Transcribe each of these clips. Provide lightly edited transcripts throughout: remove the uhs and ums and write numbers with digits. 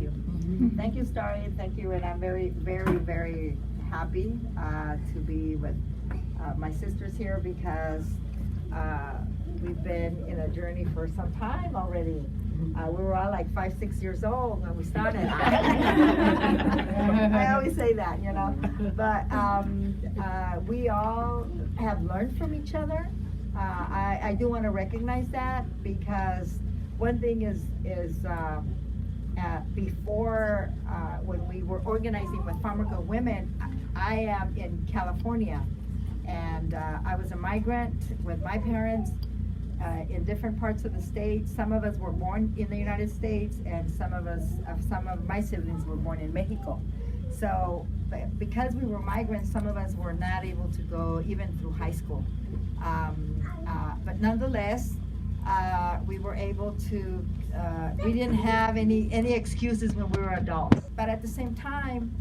you. Thank you, Starry, thank you, and I'm very, very, very happy to be with my sisters here because we've been in a journey for some time already. We were all like 5, 6 years old when we started. I always say that, you know. But we all have learned from each other. I do want to recognize that because one thing is before when we were organizing with Farmer Girl Women, I am in California, and I was a migrant with my parents. In different parts of the state. Some of us were born in the United States, and some of my siblings were born in Mexico. So because we were migrants, some of us were not able to go even through high school. But nonetheless, we were able to, we didn't have any excuses when we were adults. But at the same time,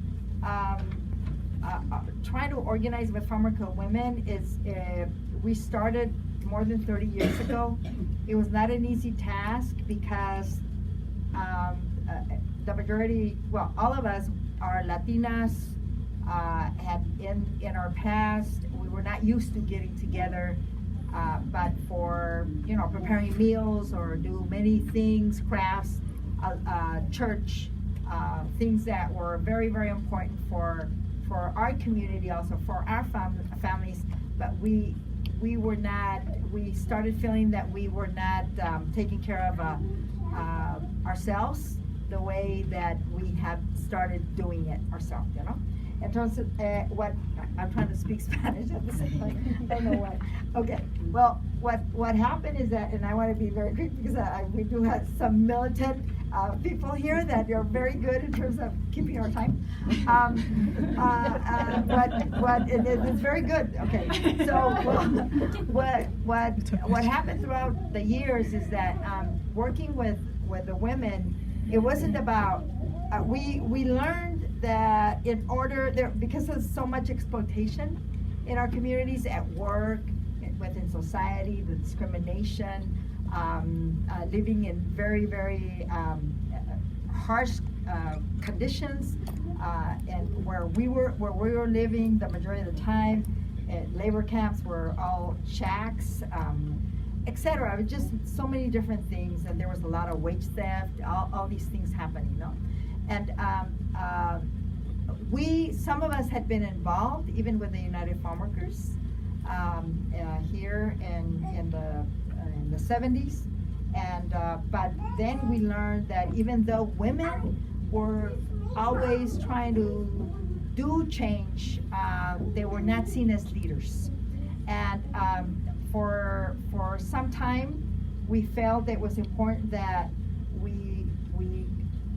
trying to organize with Farmer Girl Women is, we started more than 30 years ago. It was not an easy task because the majority, well, all of us are Latinas, had in our past, we were not used to getting together, but for, you know, preparing meals or do many things, crafts, church, things that were very, very important for our community, also for our families, but we were not, we started feeling that we were not taking care of ourselves the way that we had started doing it ourselves, you know? Entonces, what, I'm trying to speak Spanish at the same time, I don't know why. Okay, well, what happened is that, and I want to be very quick because we do have some militant people here that are very good in terms of keeping our time. And it's very good. Okay, so what happened throughout the years is that working with the women, it wasn't about we learned that in order because of so much exploitation in our communities, at work, within society, the discrimination, living in very, very harsh conditions, and where we were living the majority of the time, labor camps were all shacks, etc. It was just so many different things, and there was a lot of wage theft, all these things happening, you know. And some of us had been involved even with the United Farm Workers here in the 70s, and but then we learned that even though women were always trying to do change, they were not seen as leaders. And for some time, we felt it was important that we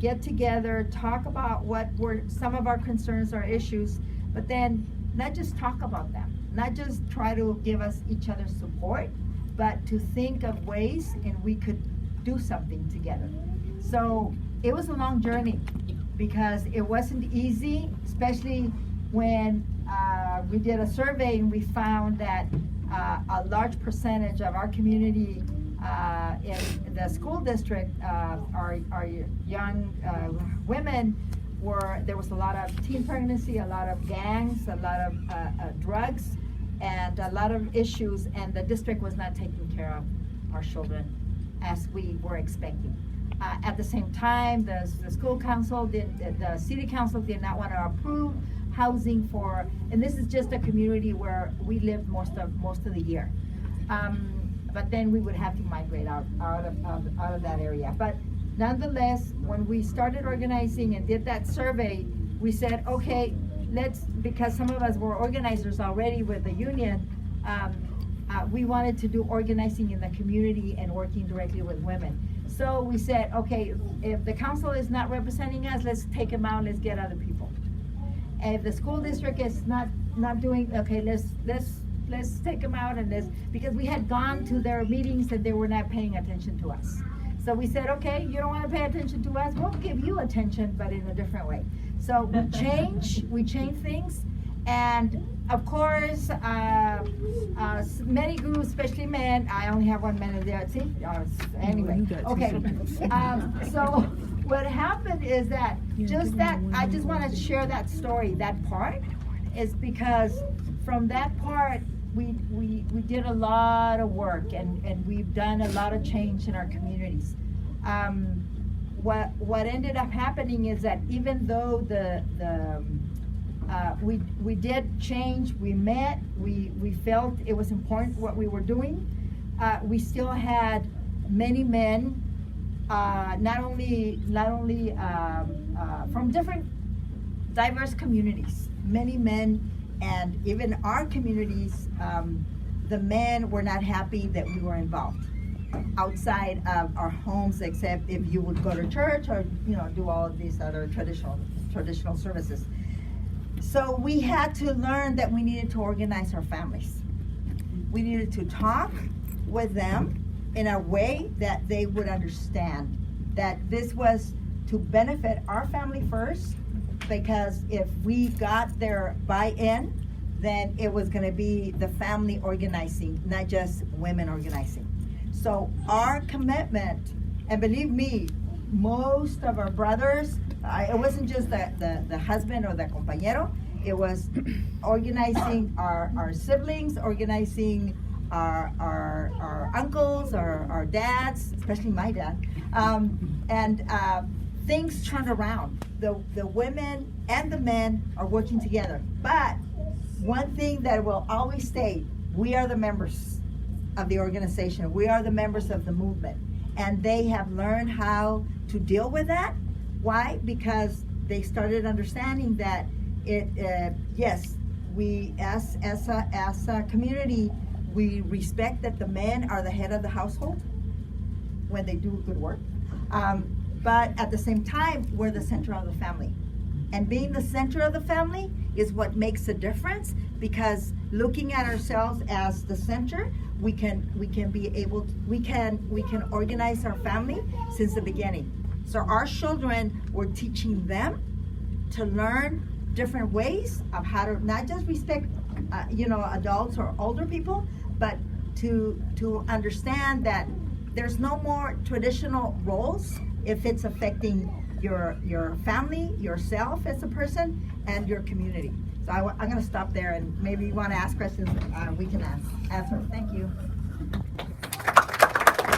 get together, talk about what were some of our concerns or issues, but then not just talk about them, not just try to give us each other support, but to think of ways and we could do something together. So it was a long journey because it wasn't easy, especially when we did a survey and we found that a large percentage of our community in the school district, our young women there was a lot of teen pregnancy, a lot of gangs, a lot of drugs, and a lot of issues, and the district was not taking care of our children as we were expecting. At the same time, the school council the city council did not want to approve housing for, and this is just a community where we lived most of the year. But then we would have to migrate out of that area. But nonetheless, when we started organizing and did that survey, we said, okay, because some of us were organizers already with the union, we wanted to do organizing in the community and working directly with women. So we said, okay, if the council is not representing us, let's take them out, let's get other people. And if the school district is not doing, okay, let's take them out, and because we had gone to their meetings and they were not paying attention to us. So we said, okay, you don't want to pay attention to us, we'll give you attention, but in a different way. So we change things, and of course, many groups, especially men, I only have one man in there, see? Anyway, okay. what happened is that I just want to share that story, that part, is because from that part we did a lot of work and we've done a lot of change in our communities. What ended up happening is that even though we did change, we met, we felt it was important what we were doing, we still had many men, not only from different diverse communities, many men, and even our communities, the men were not happy that we were involved outside of our homes, except if you would go to church or do all of these other traditional services. So we had to learn that we needed to organize our families. We needed to talk with them in a way that they would understand that this was to benefit our family first, because if we got their buy-in, then it was going to be the family organizing, not just women organizing. So our commitment, and believe me, most of our brothers, it wasn't just the husband or the compañero, it was organizing our siblings, organizing our uncles, our dads, especially my dad, and things turned around. The women and the men are working together. But one thing that will always stay, we are the members of the organization. We are the members of the movement. And they have learned how to deal with that. Why? Because they started understanding that yes, we as a community, we respect that the men are the head of the household when they do good work. But at the same time, we're the center of the family. And being the center of the family is what makes a difference, because looking at ourselves as the center, we can organize our family since the beginning. So our children, we're teaching them to learn different ways of how to not just respect adults or older people, but to understand that there's no more traditional roles if it's affecting your family, yourself as a person, and your community. So I'm going to stop there, and maybe you want to ask questions, we can answer. Thank you.